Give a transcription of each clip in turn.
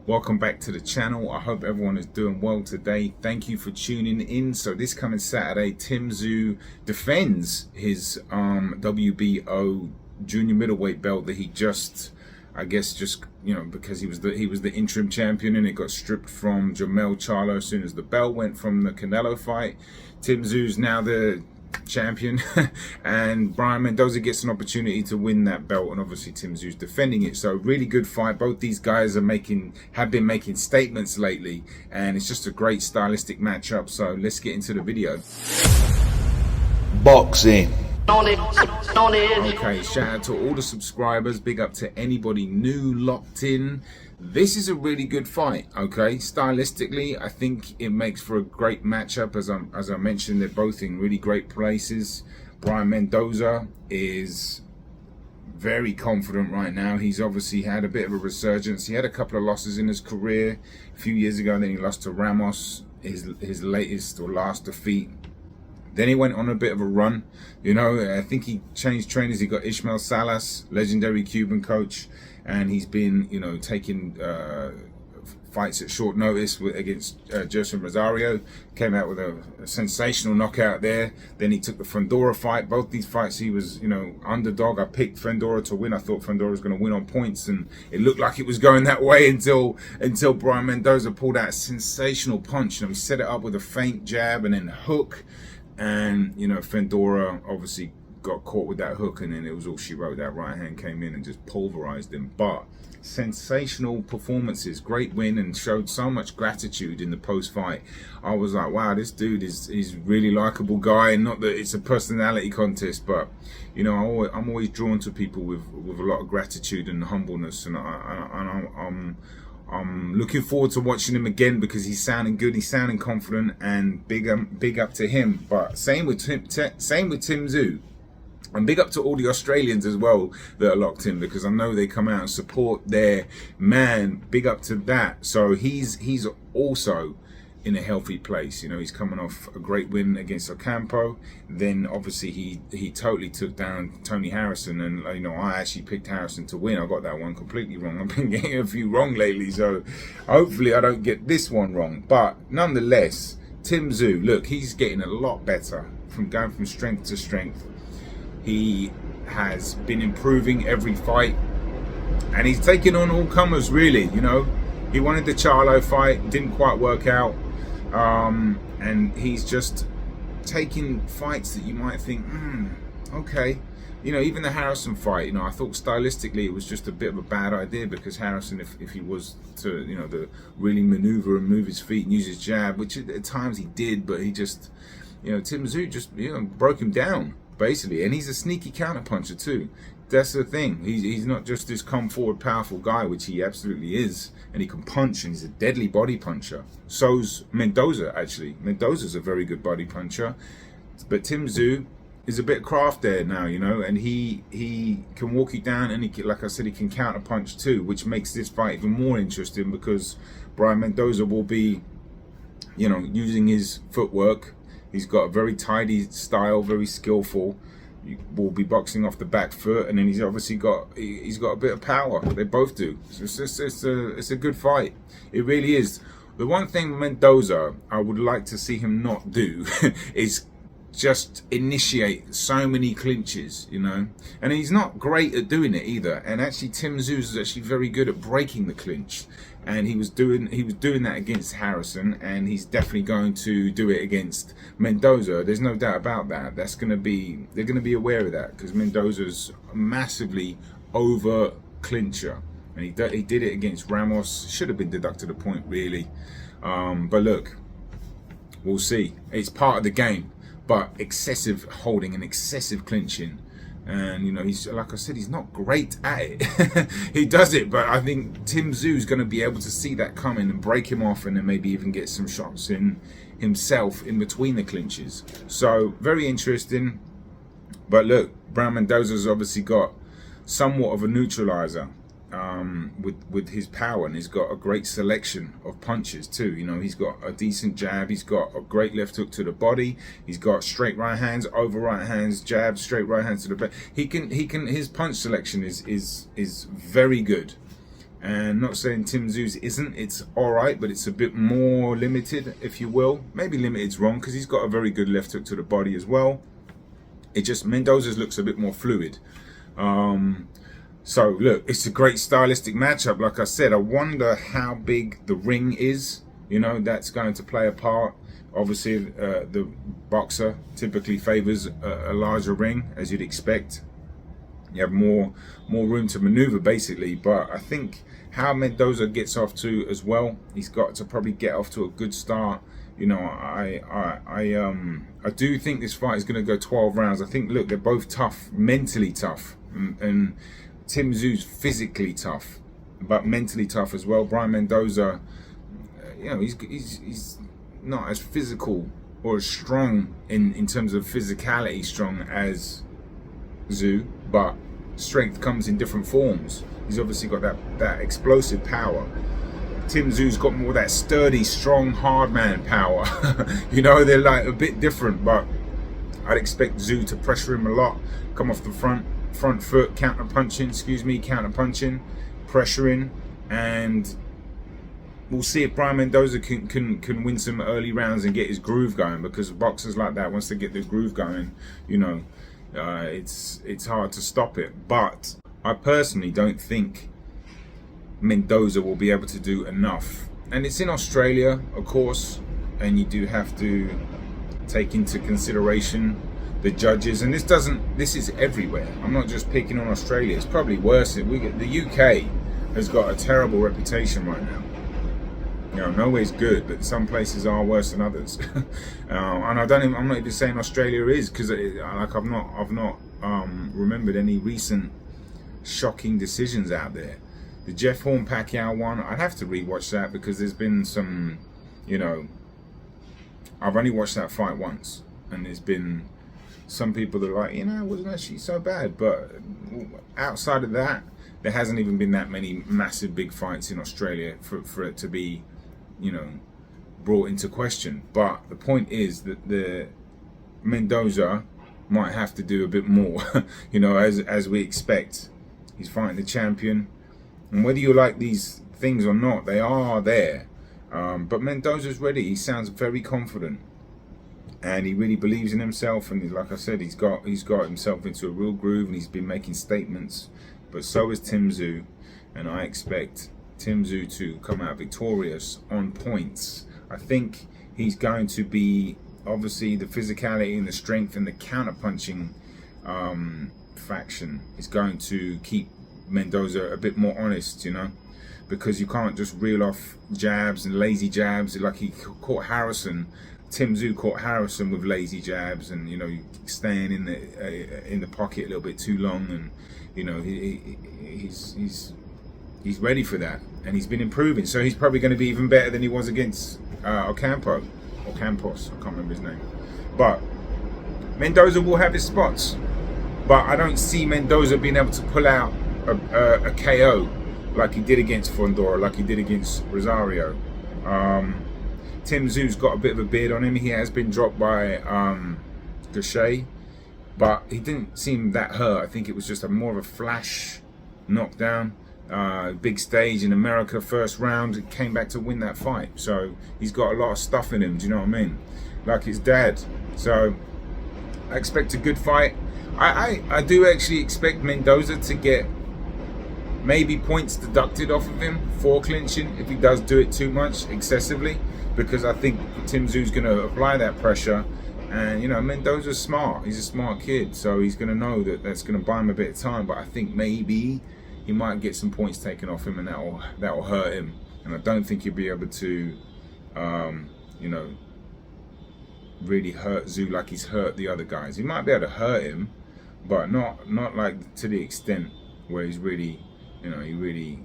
Welcome back to the channel. I hope everyone is doing well today. Thank you for tuning in. So this coming Saturday, Tszyu defends his WBO junior middleweight belt that he just, because he was the interim champion and it got stripped from Jermell Charlo as soon as the belt went from the Canelo fight. Tszyu's now the champion and Brian Mendoza gets an opportunity to win that belt, and obviously Tszyu's defending it. So really good fight. Both these guys have been making statements lately, and it's just a great stylistic matchup. So let's get into the video. Boxing. Okay, shout out to all the subscribers. Big up to anybody new locked in. This is a really good fight. Okay, stylistically, I think it makes for a great matchup. As I mentioned, they're both in really great places. Brian Mendoza is very confident right now. He's obviously had a bit of a resurgence. He had a couple of losses in his career a few years ago, and then he lost to Ramos, his latest or last defeat. Then he went on a bit of a run. I think he changed trainers. He got Ismael Salas, legendary Cuban coach, and he's been, taking fights at short notice against Joseph Rosario. Came out with a sensational knockout there. Then he took the Fundora fight. Both these fights he was, underdog. I picked Fundora to win. I thought Fundora was going to win on points, and it looked like it was going that way until Brian Mendoza pulled out a sensational punch. He set it up with a feint jab and then hook. And Fundora obviously got caught with that hook, and then it was all she wrote. That right hand came in and just pulverized him. But sensational performances, great win, and showed so much gratitude in the post fight. I was like, wow, this dude is really likable guy. And not that it's a personality contest, but I'm always drawn to people with a lot of gratitude and humbleness, and I'm looking forward to watching him again because he's sounding good, he's sounding confident, and big up to him. But same with Tszyu, and big up to all the Australians as well that are locked in, because I know they come out and support their man. Big up to that. So he's also in a healthy place. He's coming off a great win against Ocampo. Then obviously he totally took down Tony Harrison, and I actually picked Harrison to win. I got that one completely wrong. I've been getting a few wrong lately, so hopefully I don't get this one wrong. But nonetheless, Tszyu, look, he's getting a lot better from going from strength to strength. He has been improving every fight, and he's taking on all comers really. He wanted the Charlo fight, didn't quite work out. And he's just taking fights that you might think, okay. Even the Harrison fight, I thought stylistically it was just a bit of a bad idea, because Harrison, if he was to, to really maneuver and move his feet and use his jab, which at times he did, but he just, Tszyu just, broke him down, basically. And he's a sneaky counterpuncher too. That's the thing. He's not just this come forward powerful guy, which he absolutely is, and he can punch, and he's a deadly body puncher. So's Mendoza, actually. Mendoza's a very good body puncher, but Tszyu is a bit craft there now, and he can walk you down, and like I said, he can counter punch too, which makes this fight even more interesting, because Brian Mendoza will be, using his footwork. He's got a very tidy style, very skillful. Will be boxing off the back foot, and then he's obviously got a bit of power. They both do. So it's a good fight. It really is. The one thing Mendoza I would like to see him not do is just initiate so many clinches, and he's not great at doing it either. And actually Tszyu is actually very good at breaking the clinch, and he was doing that against Harrison, and he's definitely going to do it against Mendoza. There's no doubt about that. They're going to be aware of that, because Mendoza's massively over clincher, and he did it against Ramos. Should have been deducted a point really, but look, we'll see. It's part of the game. But excessive holding and excessive clinching, and he's, like I said, he's not great at it. He does it, but I think Tszyu is going to be able to see that coming and break him off, and then maybe even get some shots in himself in between the clinches. So very interesting. But look, Brian Mendoza's obviously got somewhat of a neutralizer with his power, and he's got a great selection of punches too. He's got a decent jab, he's got a great left hook to the body, he's got straight right hands, over right hands, jab, straight right hands to the back. His punch selection is very good. And not saying Tim Tszyu's isn't, it's alright, but it's a bit more limited, if you will. Maybe limited's wrong, because he's got a very good left hook to the body as well. It just, Mendoza's looks a bit more fluid. So look, it's a great stylistic matchup. Like I said, I wonder how big the ring is. You know, that's going to play a part. Obviously, the boxer typically favors a larger ring, as you'd expect. You have more room to maneuver, basically. But I think how Mendoza gets off to as well, he's got to probably get off to a good start. You know, I do think this fight is going to go 12 rounds. I think, look, they're both tough, mentally tough, and Tim Tszyu's physically tough, but mentally tough as well. Brian Mendoza, you know, he's not as physical or as strong in terms of physicality strong as Tszyu, but strength comes in different forms. He's obviously got that explosive power. Tim Tszyu's got more of that sturdy, strong, hard man power. You know, they're like a bit different, but I'd expect Tszyu to pressure him a lot, come off the front foot, counter punching, pressuring, and we'll see if Brian Mendoza can win some early rounds and get his groove going, because boxers like that, once they get their groove going, you know, it's hard to stop it. But I personally don't think Mendoza will be able to do enough. And it's in Australia, of course, and you do have to take into consideration the judges, and this is everywhere. I'm not just picking on Australia, it's probably worse. The UK has got a terrible reputation right now. You know, nowhere's good, but some places are worse than others. And I'm not even saying Australia is, because like I've not remembered any recent shocking decisions out there. The Jeff Horn Pacquiao one, I'd have to rewatch that, because there's been some, you know, I've only watched that fight once, and there's been some people that are like, you know, it wasn't actually so bad. But outside of that, there hasn't even been that many massive big fights in Australia for it to be, you know, brought into question. But the point is that the Mendoza might have to do a bit more, you know, as we expect. He's fighting the champion, and whether you like these things or not, they are there. But Mendoza's ready. He sounds very confident, and he really believes in himself. And like I said, he's got himself into a real groove, and he's been making statements. But so is Tim Tszyu, and I expect Tim Tszyu to come out victorious on points. I think he's going to be, obviously, the physicality and the strength and the counter-punching faction is going to keep Mendoza a bit more honest, you know, because you can't just reel off jabs and lazy jabs like he caught Harrison. Tim Tszyu caught Harrison with lazy jabs, and, you know, staying in the pocket a little bit too long, and, you know, he's ready for that, and he's been improving. So he's probably going to be even better than he was against Campos. I can't remember his name. But Mendoza will have his spots, but I don't see Mendoza being able to pull out a KO like he did against Fondora, like he did against Rosario. Tim Tszyu's got a bit of a beard on him. He has been dropped by Gachet, but he didn't seem that hurt. I think it was just more of a flash knockdown. Big stage in America, first round, came back to win that fight. So he's got a lot of stuff in him, do you know what I mean? Like his dad. So I expect a good fight. I do actually expect Mendoza to get maybe points deducted off of him for clinching if he does do it too much, excessively, because I think Tim Tszyu's going to apply that pressure. And, you know, Mendoza's smart. He's a smart kid, so he's going to know that that's going to buy him a bit of time. But I think maybe he might get some points taken off him, and that'll hurt him. And I don't think he'll be able to, you know, really hurt Tszyu like he's hurt the other guys. He might be able to hurt him, but not like to the extent where he's really, you know, he really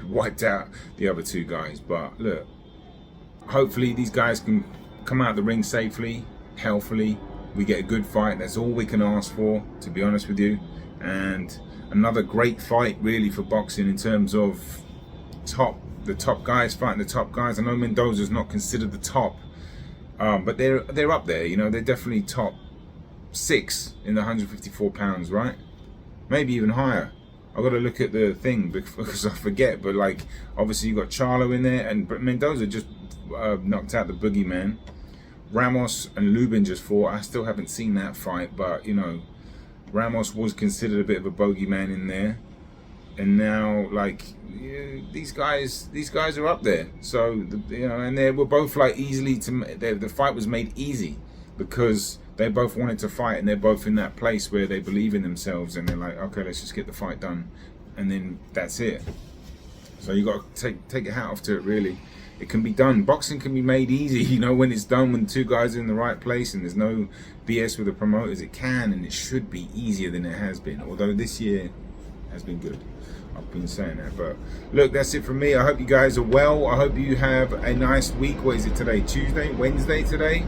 wiped out the other two guys. But look, hopefully these guys can come out the ring safely, healthily. We get a good fight. That's all we can ask for, to be honest with you. And another great fight, really, for boxing in terms of the top guys fighting the top guys. I know Mendoza's not considered the top, but they're up there. You know, they're definitely top 6 in the 154 pounds, right? Maybe even higher. I got to look at the thing because I forget. But like, obviously you got Charlo in there, and Mendoza just knocked out the boogeyman. Ramos and Lubin just fought. I still haven't seen that fight, but you know, Ramos was considered a bit of a bogeyman in there, and now like these guys are up there. So you know, and they were both like easily the fight was made easy because they both wanted to fight, and they're both in that place where they believe in themselves, and they're like, okay, let's just get the fight done, and then that's it. So you got to take a hat off to it, really. It can be done. Boxing can be made easy, you know, when it's done, when two guys are in the right place and there's no BS with the promoters. It can and it should be easier than it has been, although this year has been good. I've been saying that. But look, that's it from me. I hope you guys are well. I hope you have a nice week. What is it today? Tuesday? Wednesday today?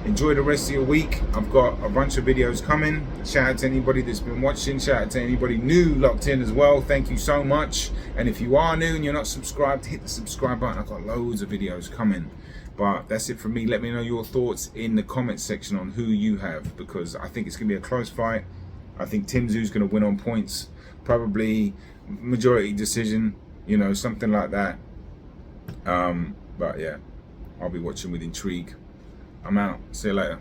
Enjoy the rest of your week. I've got a bunch of videos coming. Shout out to anybody that's been watching. Shout out to anybody new locked in as well. Thank you so much. And if you are new and you're not subscribed, hit the subscribe button. I've got loads of videos coming. But that's it from me. Let me know your thoughts in the comments section on who you have, because I think it's going to be a close fight. I think Tszyu is going to win on points. Probably majority decision, you know, something like that. But yeah, I'll be watching with intrigue. I'm out. See you later.